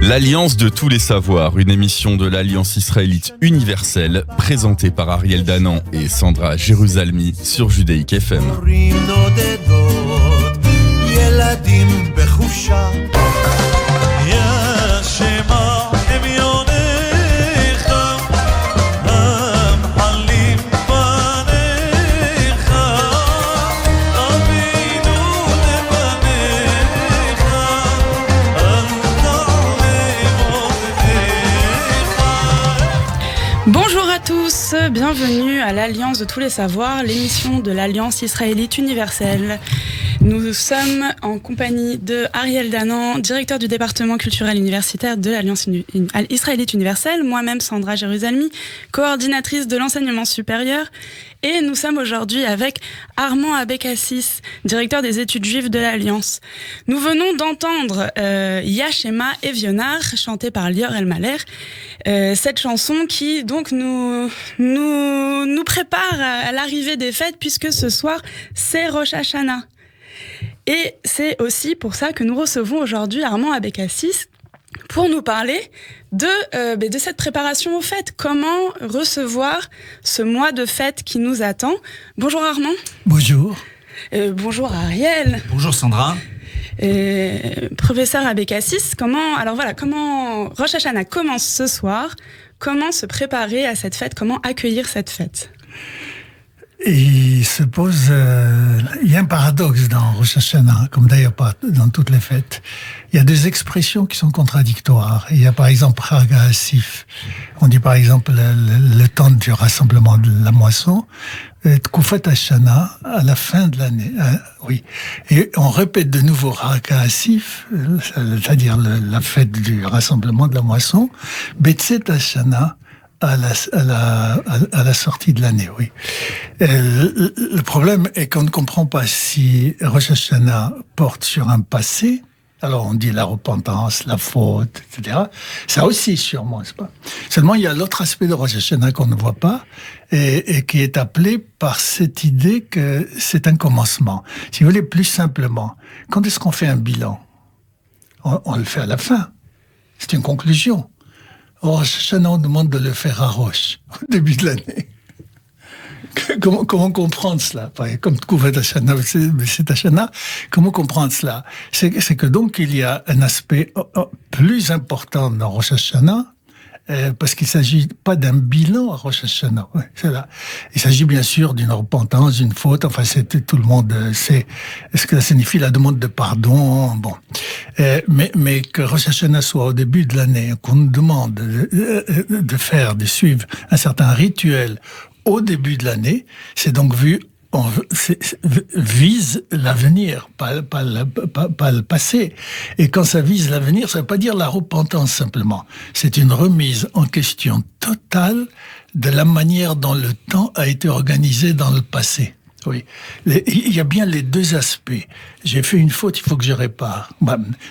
L'Alliance de tous les savoirs, une émission de l'Alliance israélite universelle, présentée par Ariel Danan et Sandra Jérusalemi sur Judaïk FM. Bienvenue à l'Alliance de tous les savoirs, l'émission de l'Alliance israélite universelle. Nous sommes en compagnie de Ariel Danan, directeur du département culturel universitaire de l'Alliance israélite universelle, moi-même Sandra Jérusalemi, coordinatrice de l'enseignement supérieur, et nous sommes aujourd'hui avec Armand Abekassis, directeur des études juives de l'Alliance. Nous venons d'entendre Yashema Evionar, chantée par Lior Elmaler, cette chanson qui donc nous prépare à l'arrivée des fêtes, puisque ce soir c'est Rosh Hashanah. Et c'est aussi pour ça que nous recevons aujourd'hui Armand Abekassis pour nous parler de cette préparation aux fêtes. Comment recevoir ce mois de fêtes qui nous attend. Bonjour Armand. Bonjour. Bonjour Ariel. Bonjour Sandra. Professeur Abekassis, comment Rosh Hashanah commence ce soir? Comment se préparer à cette fête? Comment accueillir cette fête? Et il se pose, il y a un paradoxe dans Rosh Hashanah, comme d'ailleurs pas dans toutes les fêtes. Il y a des expressions qui sont contradictoires. Il y a par exemple Chag HaAsif. On dit par exemple le temps du rassemblement de la moisson, Tkufat Hashanah, à la fin de l'année. Oui. Et on répète de nouveau Chag HaAsif, c'est-à-dire la fête du rassemblement de la moisson, Betzet Hashanah, à la sortie de l'année, oui. Le problème est qu'on ne comprend pas si Rosh Hashanah porte sur un passé. Alors on dit la repentance, la faute, etc. Ça aussi sûrement, c'est pas. Seulement il y a l'autre aspect de Rosh Hashanah qu'on ne voit pas et qui est appelé par cette idée que c'est un commencement. Si vous voulez plus simplement, quand est-ce qu'on fait un bilan? On le fait à la fin. C'est une conclusion. Or, Hashanah, on demande de le faire à Rosh, au début de l'année. Comment comprendre cela? Comme Tkufat Hashanah, c'est Hashanah, comment comprendre cela? C'est que donc, il y a un aspect plus important dans Rosh Hashanah, parce qu'il ne s'agit pas d'un bilan à Rosh Hashanah. Ouais, c'est là. Il s'agit bien sûr d'une repentance, d'une faute. Enfin, tout le monde sait ce que ça signifie, la demande de pardon. Bon, mais que Rosh Hashanah soit au début de l'année, qu'on nous demande de suivre un certain rituel au début de l'année, c'est donc vise l'avenir, pas le passé. Et quand ça vise l'avenir, ça ne veut pas dire la repentance simplement. C'est une remise en question totale de la manière dont le temps a été organisé dans le passé. Oui. Il y a bien les deux aspects. J'ai fait une faute, il faut que je répare.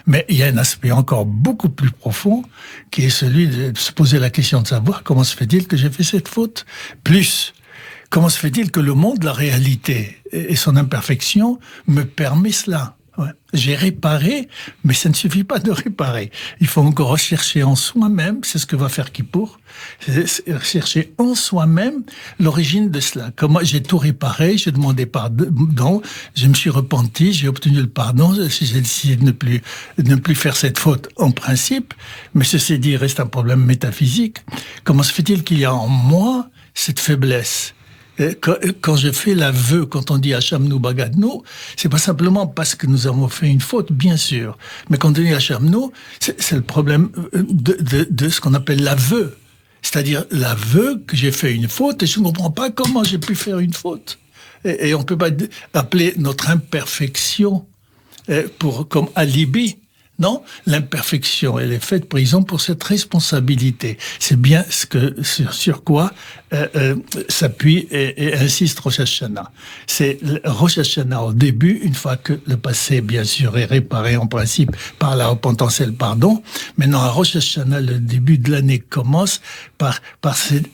Mais il y a un aspect encore beaucoup plus profond, qui est celui de se poser la question de savoir comment se fait-il que j'ai fait cette faute? Plus, comment se fait-il que le monde, la réalité et son imperfection me permet cela? Ouais. J'ai réparé, mais ça ne suffit pas de réparer. Il faut encore rechercher en soi-même, c'est ce que va faire Kippour, rechercher en soi-même l'origine de cela. Comment j'ai tout réparé, j'ai demandé pardon, je me suis repenti, j'ai obtenu le pardon, j'ai décidé de ne plus faire cette faute en principe, mais ceci dit, il reste un problème métaphysique. Comment se fait-il qu'il y a en moi cette faiblesse? Quand je fais l'aveu, quand on dit Hachamnu Bagadnu, c'est pas simplement parce que nous avons fait une faute, bien sûr. Mais quand on dit Hachamnu, c'est le problème de ce qu'on appelle l'aveu. C'est-à-dire l'aveu que j'ai fait une faute et je ne comprends pas comment j'ai pu faire une faute. Et on peut pas appeler notre imperfection comme alibi. Non, l'imperfection, elle est faite, par exemple, pour cette responsabilité. C'est bien sur quoi s'appuie et insiste Rosh Hashanah. C'est Rosh Hashanah au début, une fois que le passé, bien sûr, est réparé en principe par la repentance et le pardon. Maintenant, à Rosh Hashanah, le début de l'année commence par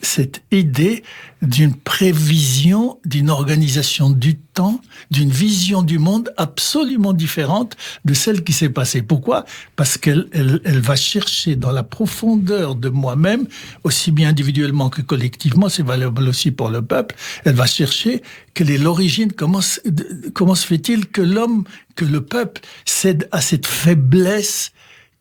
cette idée d'une prévision, d'une organisation du temps, d'une vision du monde absolument différente de celle qui s'est passée. Pourquoi ? Parce qu'elle va chercher dans la profondeur de moi-même, aussi bien individuellement que collectivement, c'est valable aussi pour le peuple, elle va chercher quelle est l'origine, comment se fait-il que le peuple cède à cette faiblesse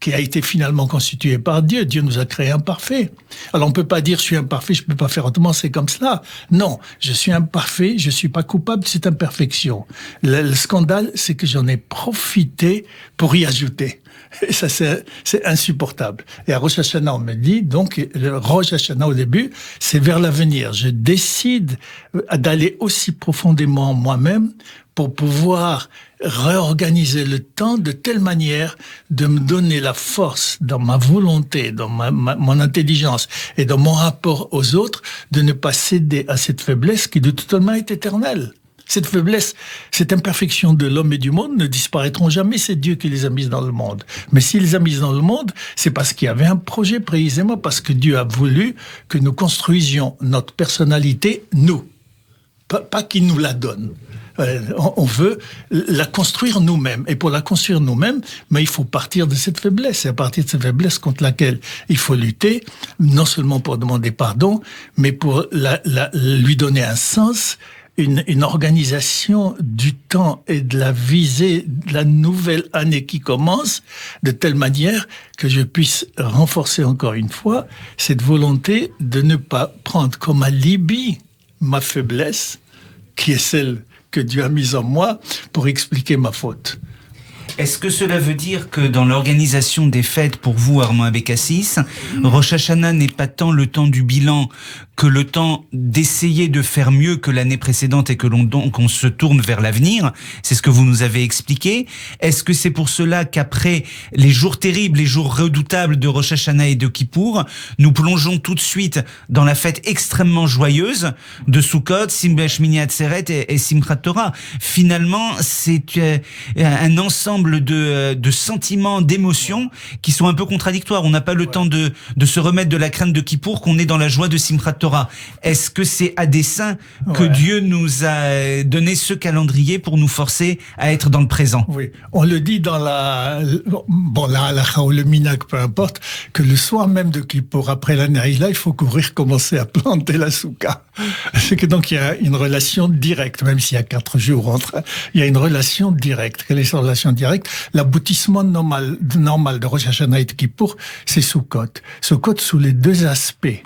qui a été finalement constituée par Dieu. Dieu nous a créés imparfaits. Alors on peut pas dire je suis imparfait, je peux pas faire autrement, c'est comme cela. Non, je suis imparfait, je suis pas coupable de cette imperfection. Le scandale, c'est que j'en ai profité pour y ajouter. Et ça, c'est insupportable. Et à Rosh Hashanah, on me dit, donc, le Rosh Hashanah au début, c'est vers l'avenir. Je décide d'aller aussi profondément en moi-même pour pouvoir réorganiser le temps de telle manière de me donner la force dans ma volonté, dans mon intelligence et dans mon rapport aux autres, de ne pas céder à cette faiblesse qui de toute façon est éternelle. Cette faiblesse, cette imperfection de l'homme et du monde ne disparaîtront jamais, c'est Dieu qui les a mises dans le monde. Mais s'il les a mises dans le monde, c'est parce qu'il y avait un projet précisément, parce que Dieu a voulu que nous construisions notre personnalité, nous. Pas qu'il nous la donne. On veut la construire nous-mêmes. Et pour la construire nous-mêmes, mais il faut partir de cette faiblesse. C'est à partir de cette faiblesse contre laquelle il faut lutter, non seulement pour demander pardon, mais pour lui donner un sens, une organisation du temps et de la visée de la nouvelle année qui commence, de telle manière que je puisse renforcer encore une fois cette volonté de ne pas prendre comme alibi ma faiblesse, qui est celle que Dieu a mise en moi, pour expliquer ma faute. Est-ce que cela veut dire que dans l'organisation des fêtes pour vous, Armand Abécassis, Rosh Hashanah n'est pas tant le temps du bilan que le temps d'essayer de faire mieux que l'année précédente et que qu'on se tourne vers l'avenir? C'est ce que vous nous avez expliqué. Est-ce que c'est pour cela qu'après les jours terribles, les jours redoutables de Rosh Hashanah et de Kippour, nous plongeons tout de suite dans la fête extrêmement joyeuse de Sukkot, Shmini Atzeret et Simchat Torah? Finalement, c'est un ensemble de sentiments, d'émotions qui sont un peu contradictoires. On n'a pas le temps de se remettre de la crainte de Kippour qu'on est dans la joie de Simchat Torah. Est-ce que c'est à dessein que Dieu nous a donné ce calendrier pour nous forcer à être dans le présent? Oui, on le dit dans la halakha ou le minhag, peu importe, que le soir même de Kippour, après la Naïla, il faut commencer à planter la souka. C'est que donc il y a une relation directe, même s'il y a 4 jours entre, il y a une relation directe. Quelle est cette relation directe? L'aboutissement normal de Rosh Hashanah et de Kippour, c'est Sukkot. Sukkot sous les 2 aspects.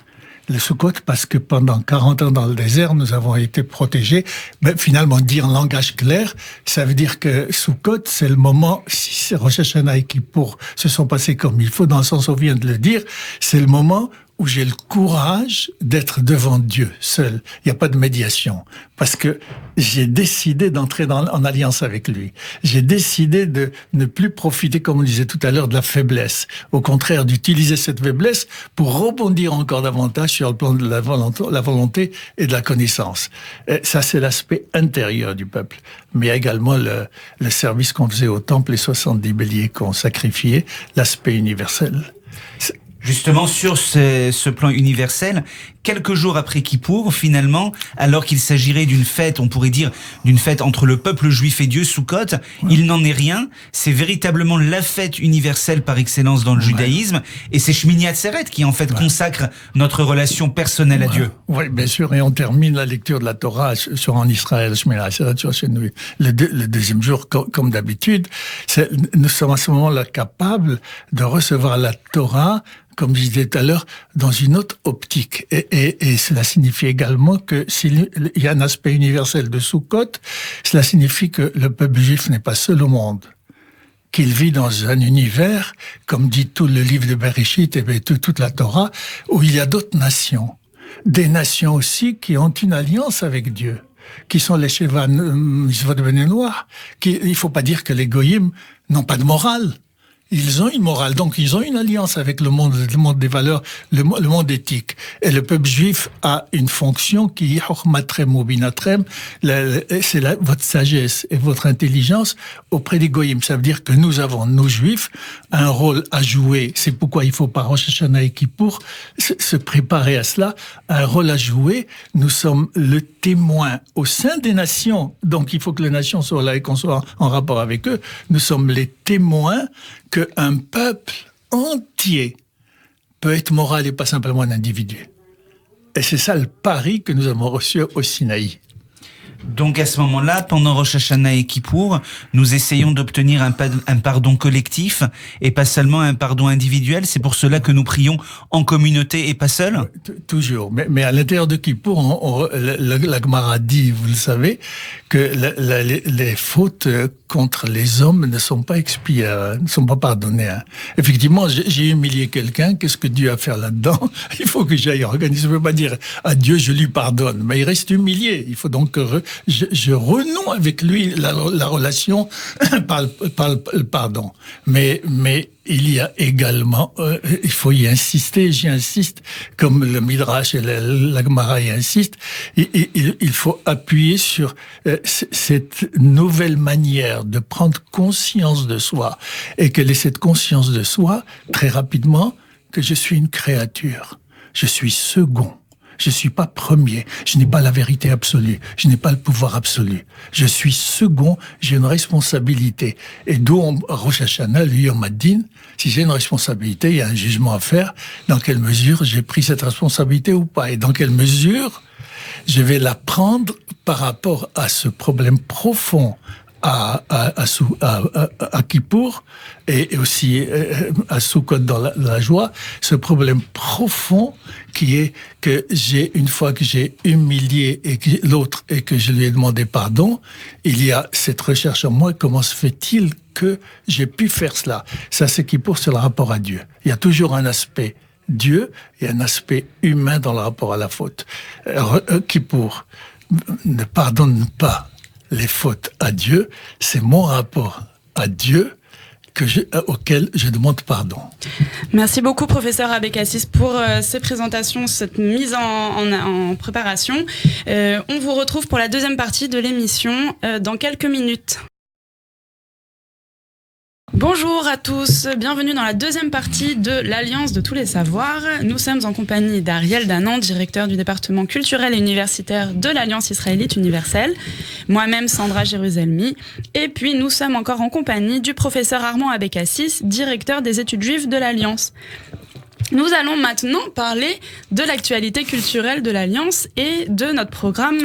Le Sukkot, parce que pendant 40 ans dans le désert, nous avons été protégés. Mais finalement, dire en langage clair, ça veut dire que Sukkot, c'est le moment, si Rosh Hashanah et Kippour se sont passés comme il faut, dans le sens où on vient de le dire, c'est le moment où j'ai le courage d'être devant Dieu seul. Il n'y a pas de médiation. Parce que j'ai décidé d'entrer en alliance avec lui. J'ai décidé de ne plus profiter, comme on disait tout à l'heure, de la faiblesse. Au contraire, d'utiliser cette faiblesse pour rebondir encore davantage sur le plan de la volonté et de la connaissance. Et ça, c'est l'aspect intérieur du peuple. Mais il y a également le service qu'on faisait au temple, les 70 béliers qu'on sacrifiait, l'aspect universel. Justement, sur ce plan universel, quelques jours après Kippour, finalement, alors qu'il s'agirait d'une fête, on pourrait dire, d'une fête entre le peuple juif et Dieu, Sukkot, il n'en est rien. C'est véritablement la fête universelle par excellence dans le judaïsme. Et c'est Shmini Atzeret qui, en fait, consacre notre relation personnelle à Dieu. Oui, bien sûr. Et on termine la lecture de la Torah en Israël, Shmini Atzeret, le deuxième jour, comme d'habitude. Nous sommes à ce moment-là capables de recevoir la Torah, comme je disais tout à l'heure, dans une autre optique. Et cela signifie également que s'il y a un aspect universel de Sukkot, cela signifie que le peuple juif n'est pas seul au monde, qu'il vit dans un univers, comme dit tout le livre de Bereshit et toute la Torah, où il y a d'autres nations. Des nations aussi qui ont une alliance avec Dieu, qui sont les Sheva de Bnei Noach. Il ne faut pas dire que les Goyim n'ont pas de morale. Ils ont une morale, donc ils ont une alliance avec le monde des valeurs, le monde éthique. Et le peuple juif a une fonction qui est chokhmatrem ou binatrem, c'est votre sagesse et votre intelligence auprès des goyim. Ça veut dire que nous avons, nous juifs, un rôle à jouer. C'est pourquoi il faut par Rosh Hashanah et Kippour se préparer à cela. Un rôle à jouer. Nous sommes le témoin au sein des nations. Donc il faut que les nations soient là et qu'on soit en rapport avec eux. Nous sommes les témoins qu'un peuple entier peut être moral et pas simplement un individu. Et c'est ça le pari que nous avons reçu au Sinaï. Donc à ce moment-là, pendant Rosh Hashanah et Kippour, nous essayons d'obtenir un pardon collectif et pas seulement un pardon individuel. C'est pour cela que nous prions en communauté et pas seul. Toujours. Mais à l'intérieur de Kippour, la Gemara dit, vous le savez, que les fautes contre les hommes ne sont pas expiées, ne sont pas pardonnées. Effectivement, j'ai humilié quelqu'un. Qu'est-ce que Dieu a à faire là-dedans? Il faut que j'aille organiser. Je ne peux pas dire à Dieu, je lui pardonne. Mais il reste humilié. Il faut donc que je renoue avec lui la relation par le pardon. Mais il y a également, il faut y insister, j'y insiste, comme le Midrash et la Gemara y insistent, il faut appuyer sur cette nouvelle manière de prendre conscience de soi, et quelle est cette conscience de soi, très rapidement, que je suis une créature, je suis second. Je suis pas premier, je n'ai pas la vérité absolue, je n'ai pas le pouvoir absolu. Je suis second, j'ai une responsabilité. Et d'où Rosh Hashanah, le Yom Hadin, si j'ai une responsabilité, il y a un jugement à faire. Dans quelle mesure j'ai pris cette responsabilité ou pas? Et dans quelle mesure je vais la prendre par rapport à ce problème profond à Kippour et aussi à Sukkot dans la joie, ce problème profond qui est que une fois que j'ai humilié l'autre et que je lui ai demandé pardon, il y a cette recherche en moi, comment se fait-il que j'ai pu faire cela? Ça, c'est Kippour sur le rapport à Dieu. Il y a toujours un aspect Dieu et un aspect humain dans le rapport à la faute. Kippour ne pardonne pas les fautes à Dieu, c'est mon rapport à Dieu auquel je demande pardon. Merci beaucoup, professeur Abécassis, pour ces présentations, cette mise en préparation. On vous retrouve pour la deuxième partie de l'émission dans quelques minutes. Bonjour à tous, bienvenue dans la deuxième partie de l'Alliance de tous les savoirs. Nous sommes en compagnie d'Ariel Danan, directeur du département culturel et universitaire de l'Alliance israélite universelle, moi-même Sandra Jérusalemi, et puis nous sommes encore en compagnie du professeur Armand Abécassis, directeur des études juives de l'Alliance. Nous allons maintenant parler de l'actualité culturelle de l'Alliance et de notre programme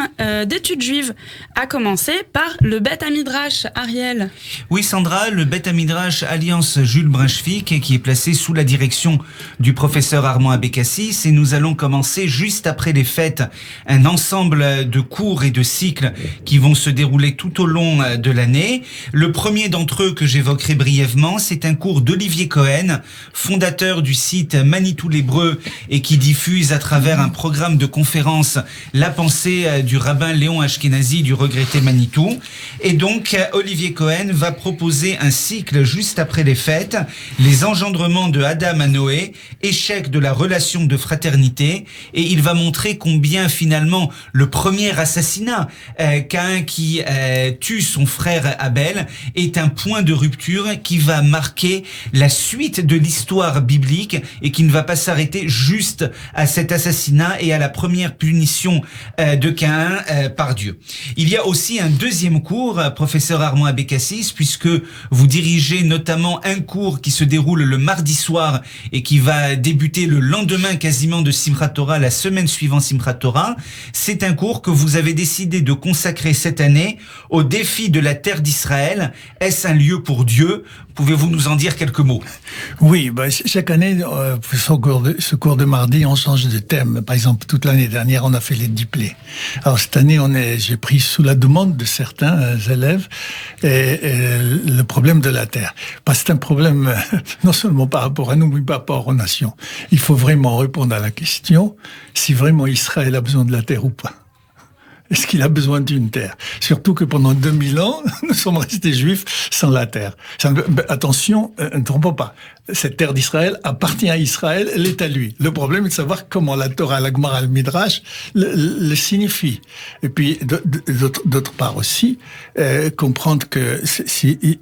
d'études juives, à commencer par le Beth Amidrash. Ariel. Oui, Sandra, le Beth Amidrash Alliance Jules Brunswick, qui est placé sous la direction du professeur Armand Abécassis, et nous allons commencer juste après les fêtes un ensemble de cours et de cycles qui vont se dérouler tout au long de l'année. Le premier d'entre eux que j'évoquerai brièvement, c'est un cours d'Olivier Cohen, fondateur du site Manitou l'Hébreu et qui diffuse à travers un programme de conférences la pensée du rabbin Léon Ashkenazi du regretté Manitou. Et donc, Olivier Cohen va proposer un cycle juste après les fêtes, les engendrements de Adam à Noé, échec de la relation de fraternité, et il va montrer combien finalement le premier assassinat, Caïn qui tue son frère Abel, est un point de rupture qui va marquer la suite de l'histoire biblique et qui ne va pas s'arrêter juste à cet assassinat et à la première punition de Caïn par Dieu. Il y a aussi un deuxième cours, professeur Armand Abécassis, puisque vous dirigez notamment un cours qui se déroule le mardi soir et qui va débuter le lendemain quasiment de Simchat Torah, la semaine suivant Simchat Torah. C'est un cours que vous avez décidé de consacrer cette année au défi de la terre d'Israël. Est-ce un lieu pour Dieu? Pouvez-vous nous en dire quelques mots? Oui, chaque année, ce cours de mardi, on change de thème. Par exemple, toute l'année dernière, on a fait les diplés. Alors cette année, j'ai pris sous la demande de certains élèves le problème de la terre. Parce que c'est un problème non seulement par rapport à nous, mais par rapport aux nations. Il faut vraiment répondre à la question si vraiment Israël a besoin de la terre ou pas. est-ce qu'il a besoin d'une terre? Surtout que pendant 2000 ans, nous sommes restés juifs sans la terre. Attention, ne trompons pas. Cette terre d'Israël appartient à Israël, elle est à lui. Le problème est de savoir comment la Torah, la Gemara, le Midrash le signifie. Et puis, d'autre part aussi, comprendre que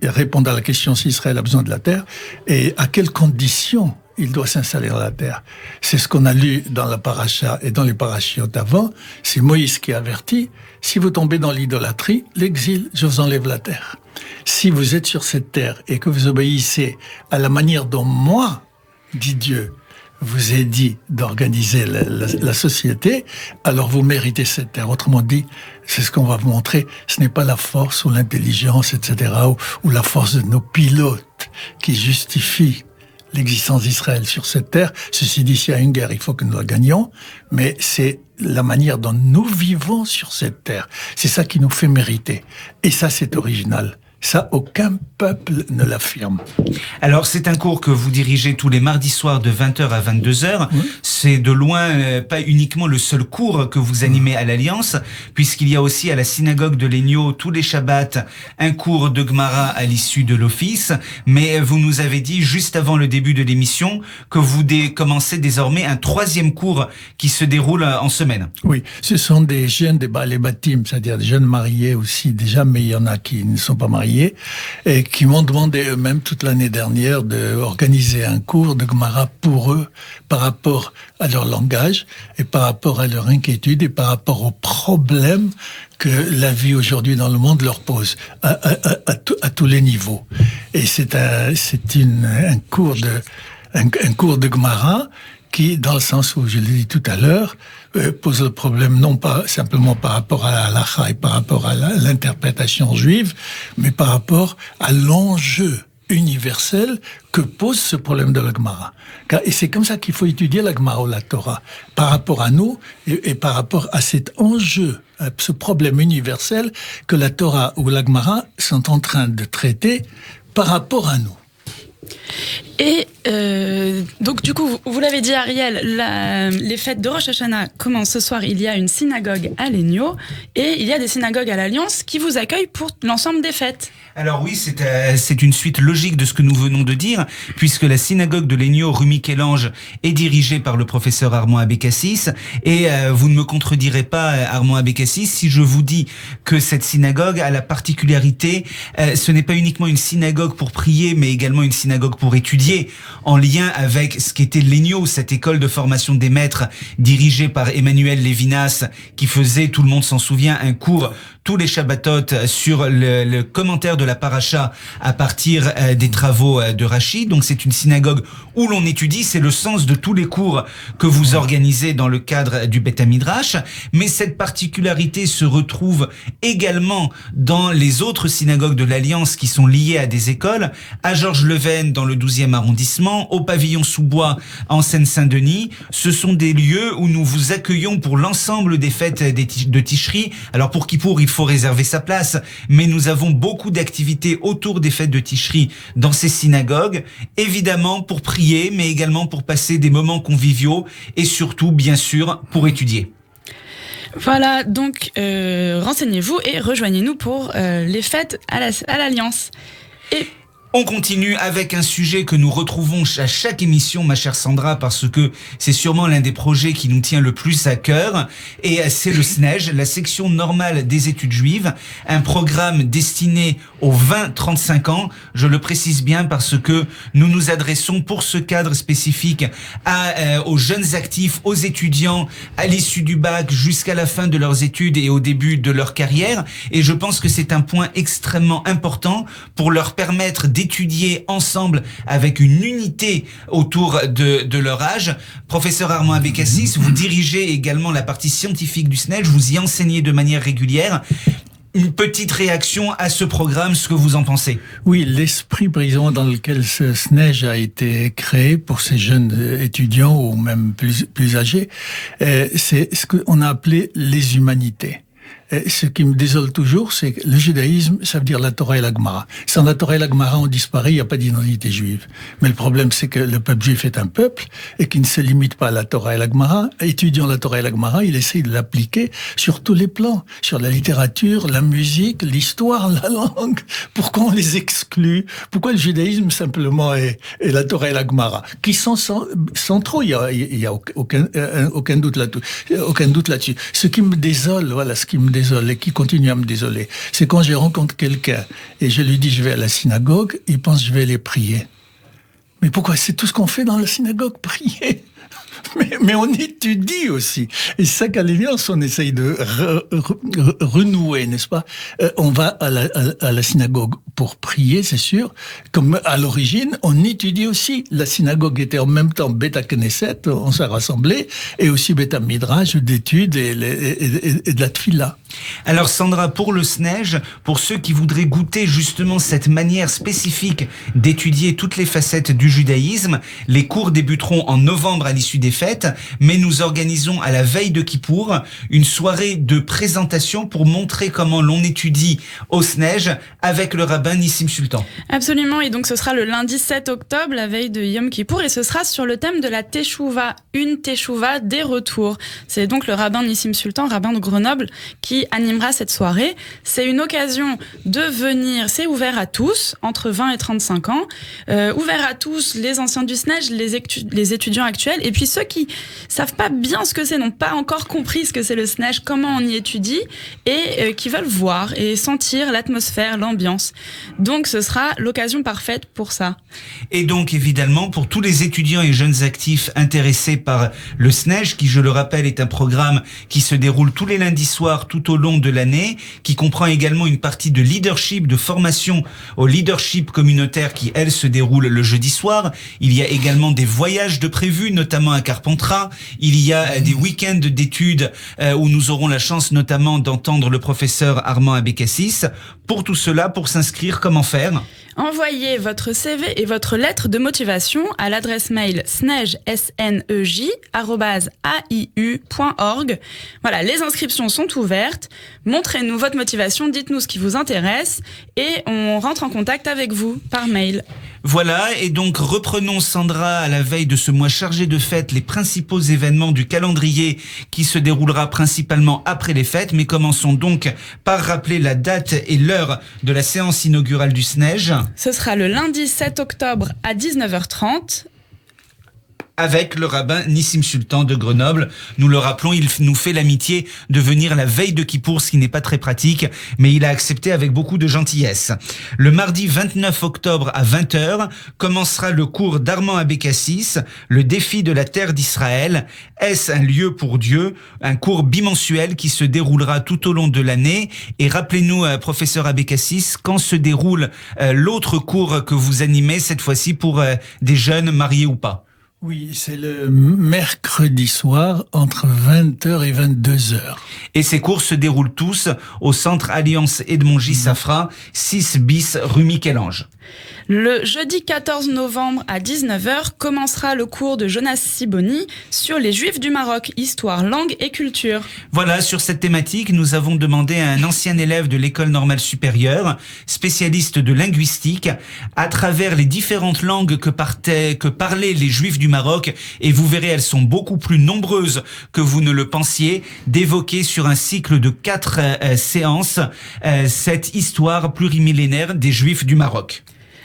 répondre à la question si Israël a besoin de la terre et à quelles conditions il doit s'installer dans la terre. C'est ce qu'on a lu dans la paracha et dans les parachiotes avant. C'est Moïse qui avertit, si vous tombez dans l'idolâtrie, l'exil, je vous enlève la terre. Si vous êtes sur cette terre et que vous obéissez à la manière dont moi, dit Dieu, vous ai dit d'organiser la société, alors vous méritez cette terre. Autrement dit, c'est ce qu'on va vous montrer, ce n'est pas la force ou l'intelligence, etc., ou la force de nos pilotes qui justifie l'existence d'Israël sur cette terre. Ceci dit, s'il y a une guerre, il faut que nous la gagnions, mais c'est la manière dont nous vivons sur cette terre. C'est ça qui nous fait mériter. Et ça, c'est original. Ça, aucun peuple ne l'affirme. Alors, c'est un cours que vous dirigez tous les mardis soirs de 20h à 22h. Oui. C'est de loin pas uniquement le seul cours que vous animez à l'Alliance, puisqu'il y a aussi à la synagogue de Legno, tous les Shabbats, un cours de Gemara à l'issue de l'office. Mais vous nous avez dit, juste avant le début de l'émission, que vous commencez désormais un 3e cours qui se déroule en semaine. Oui, ce sont des jeunes, les baptêmes, c'est-à-dire des jeunes mariés aussi déjà, mais il y en a qui ne sont pas mariés, et qui m'ont demandé eux-mêmes toute l'année dernière d'organiser un cours de Gemara pour eux par rapport à leur langage et par rapport à leur inquiétude et par rapport aux problèmes que la vie aujourd'hui dans le monde leur pose à tous les niveaux. Et c'est un cours de Gemara qui, dans le sens où je l'ai dit tout à l'heure, pose le problème non pas simplement par rapport à la halakha et par rapport à l'interprétation juive, mais par rapport à l'enjeu universel que pose ce problème de la Gemara. Et c'est comme ça qu'il faut étudier la Gemara ou la Torah, par rapport à nous et par rapport à cet enjeu, à ce problème universel que la Torah ou la Gemara sont en train de traiter par rapport à nous. Et donc du coup, vous l'avez dit Ariel, les fêtes de Rosh Hashanah commencent ce soir. Il y a une synagogue à Legno et il y a des synagogues à l'Alliance qui vous accueillent pour l'ensemble des fêtes. Alors oui, c'est une suite logique de ce que nous venons de dire, puisque la synagogue de Legno, rue Michel-Ange, est dirigée par le professeur Armand Abécassis, et vous ne me contredirez pas, Armand Abécassis, si je vous dis que cette synagogue a la particularité, ce n'est pas uniquement une synagogue pour prier, mais également une synagogue pour étudier, en lien avec ce qu'était Legno, cette école de formation des maîtres dirigée par Emmanuel Lévinas, qui faisait, tout le monde s'en souvient, un cours tous les Shabbatot sur le commentaire de la paracha à partir des travaux de Rashi. Donc c'est une synagogue où l'on étudie, c'est le sens de tous les cours que vous organisez dans le cadre du Beth Midrash. Mais cette particularité se retrouve également dans les autres synagogues de l'Alliance qui sont liées à des écoles, à Georges Leven dans le 12e arrondissement, au pavillon Sous-Bois en Seine-Saint-Denis. Ce sont des lieux où nous vous accueillons pour l'ensemble des fêtes de Tishri. Alors pour Kippour, il faut réserver sa place, mais nous avons beaucoup d'activités autour des fêtes de Tishri dans ces synagogues, évidemment pour prier, mais également pour passer des moments conviviaux et surtout, bien sûr, pour étudier. Voilà, donc renseignez-vous et rejoignez-nous pour les fêtes à l'Alliance. Et on continue avec un sujet que nous retrouvons à chaque émission, ma chère Sandra, parce que c'est sûrement l'un des projets qui nous tient le plus à cœur. Et c'est le SNEJ, la section normale des études juives, un programme destiné aux 20-35 ans. Je le précise bien parce que nous nous adressons pour ce cadre spécifique aux jeunes actifs, aux étudiants, à l'issue du bac jusqu'à la fin de leurs études et au début de leur carrière. Et je pense que c'est un point extrêmement important pour leur permettre d'étudier ensemble avec une unité autour de leur âge. Professeur Armand Abécassis, vous dirigez également la partie scientifique du SNEJ, vous y enseignez de manière régulière. Une petite réaction à ce programme, ce que vous en pensez? Oui, l'esprit brisant dans lequel ce SNEJ a été créé pour ces jeunes étudiants ou même plus âgés, c'est ce qu'on a appelé les humanités. Et ce qui me désole toujours, c'est que le judaïsme, ça veut dire la Torah et la Gemara. Sans la Torah et la Gemara, on disparaît, il n'y a pas d'identité juive. Mais le problème, c'est que le peuple juif est un peuple et qui ne se limite pas à la Torah et la Gemara. Étudiant la Torah et la Gemara, il essaie de l'appliquer sur tous les plans, sur la littérature, la musique, l'histoire, la langue. Pourquoi on les exclut? Pourquoi le judaïsme simplement est la Torah et la Gemara, qui sont centraux? Il y a aucun doute là-dessus. Ce qui me désole, et qui continue à me désoler, c'est quand je rencontre quelqu'un et je lui dis je vais à la synagogue, il pense que je vais aller prier. Mais pourquoi? C'est tout ce qu'on fait dans la synagogue, prier. Mais on étudie aussi. Et c'est ça qu'à l'Alliance, on essaye de renouer, n'est-ce pas? On va à la synagogue pour prier, c'est sûr. Comme à l'origine, on étudie aussi. La synagogue était en même temps Beta Knesset, on s'est rassemblés, et aussi Beta Midrash, d'études et de la tfila. Alors Sandra, pour le SNEJ, pour ceux qui voudraient goûter justement cette manière spécifique d'étudier toutes les facettes du judaïsme, les cours débuteront en novembre à l'issue des fêtes, mais nous organisons à la veille de Kippour une soirée de présentation pour montrer comment l'on étudie au SNEJ avec le rabbin Nissim Sultan. Absolument, et donc ce sera le lundi 7 octobre, la veille de Yom Kippour, et ce sera sur le thème de la Teshuvah, une Teshuvah des retours. C'est donc le rabbin Nissim Sultan, rabbin de Grenoble, qui animera cette soirée. C'est une occasion de venir, c'est ouvert à tous, entre 20 et 35 ans, ouvert à tous, les anciens du SNEJ, les étudiants actuels, et puis ceux qui savent pas bien ce que c'est, n'ont pas encore compris ce que c'est le SNEJ, comment on y étudie, et qui veulent voir et sentir l'atmosphère, l'ambiance. Donc ce sera l'occasion parfaite pour ça. Et donc évidemment, pour tous les étudiants et jeunes actifs intéressés par le SNEJ, qui je le rappelle est un programme qui se déroule tous les lundis soirs tout au long de l'année, qui comprend également une partie de leadership, de formation au leadership communautaire qui, elle, se déroule le jeudi soir. Il y a également des voyages de prévus, notamment à Carpentras. Il y a des week-ends d'études où nous aurons la chance notamment d'entendre le professeur Armand Abécassis. Pour tout cela, pour s'inscrire, comment faire ? Envoyez votre CV et votre lettre de motivation à l'adresse mail snej@aiu.org. Voilà, les inscriptions sont ouvertes. Montrez-nous votre motivation, dites-nous ce qui vous intéresse et on rentre en contact avec vous par mail. Voilà, et donc reprenons Sandra à la veille de ce mois chargé de fêtes, les principaux événements du calendrier qui se déroulera principalement après les fêtes, mais commençons donc par rappeler la date et l'heure de la séance inaugurale du SNEJ. Ce sera le lundi 7 octobre à 19h30. Avec le rabbin Nissim Sultan de Grenoble. Nous le rappelons, il nous fait l'amitié de venir la veille de Kippour, ce qui n'est pas très pratique, mais il a accepté avec beaucoup de gentillesse. Le mardi 29 octobre à 20h commencera le cours d'Armand Abécassis, le défi de la terre d'Israël. Est-ce un lieu pour Dieu? Un cours bimensuel qui se déroulera tout au long de l'année. Et rappelez-nous, professeur Abécassis, quand se déroule l'autre cours que vous animez, cette fois-ci pour des jeunes mariés ou pas? Oui, c'est le mercredi soir entre 20h et 22h. Et ces cours se déroulent tous au centre Alliance Edmond J. Safra, 6 bis rue Michel-Ange. Le jeudi 14 novembre à 19h commencera le cours de Jonas Siboni sur les Juifs du Maroc, histoire, langue et culture. Voilà, sur cette thématique, nous avons demandé à un ancien élève de l'école normale supérieure, spécialiste de linguistique, à travers les différentes langues que parlaient les Juifs du Maroc, et vous verrez, elles sont beaucoup plus nombreuses que vous ne le pensiez, d'évoquer sur un cycle de 4 séances cette histoire plurimillénaire des Juifs du Maroc.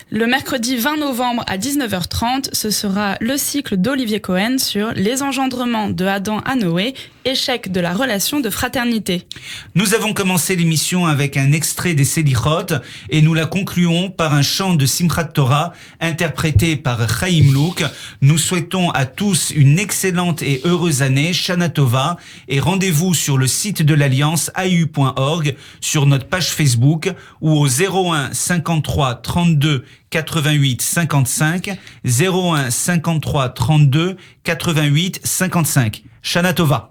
Le mercredi 20 novembre à 19h30, ce sera le cycle d'Olivier Cohen sur les engendrements de Adam à Noé, échec de la relation de fraternité. Nous avons commencé l'émission avec un extrait des Selichot et nous la concluons par un chant de Simchat Torah interprété par Chaim Louk. Nous souhaitons à tous une excellente et heureuse année, Shana Tova, et rendez-vous sur le site de l'Alliance aiu.org, sur notre page Facebook ou au 01 53 32 88 55 01 53 32 88 55. Shana Tova.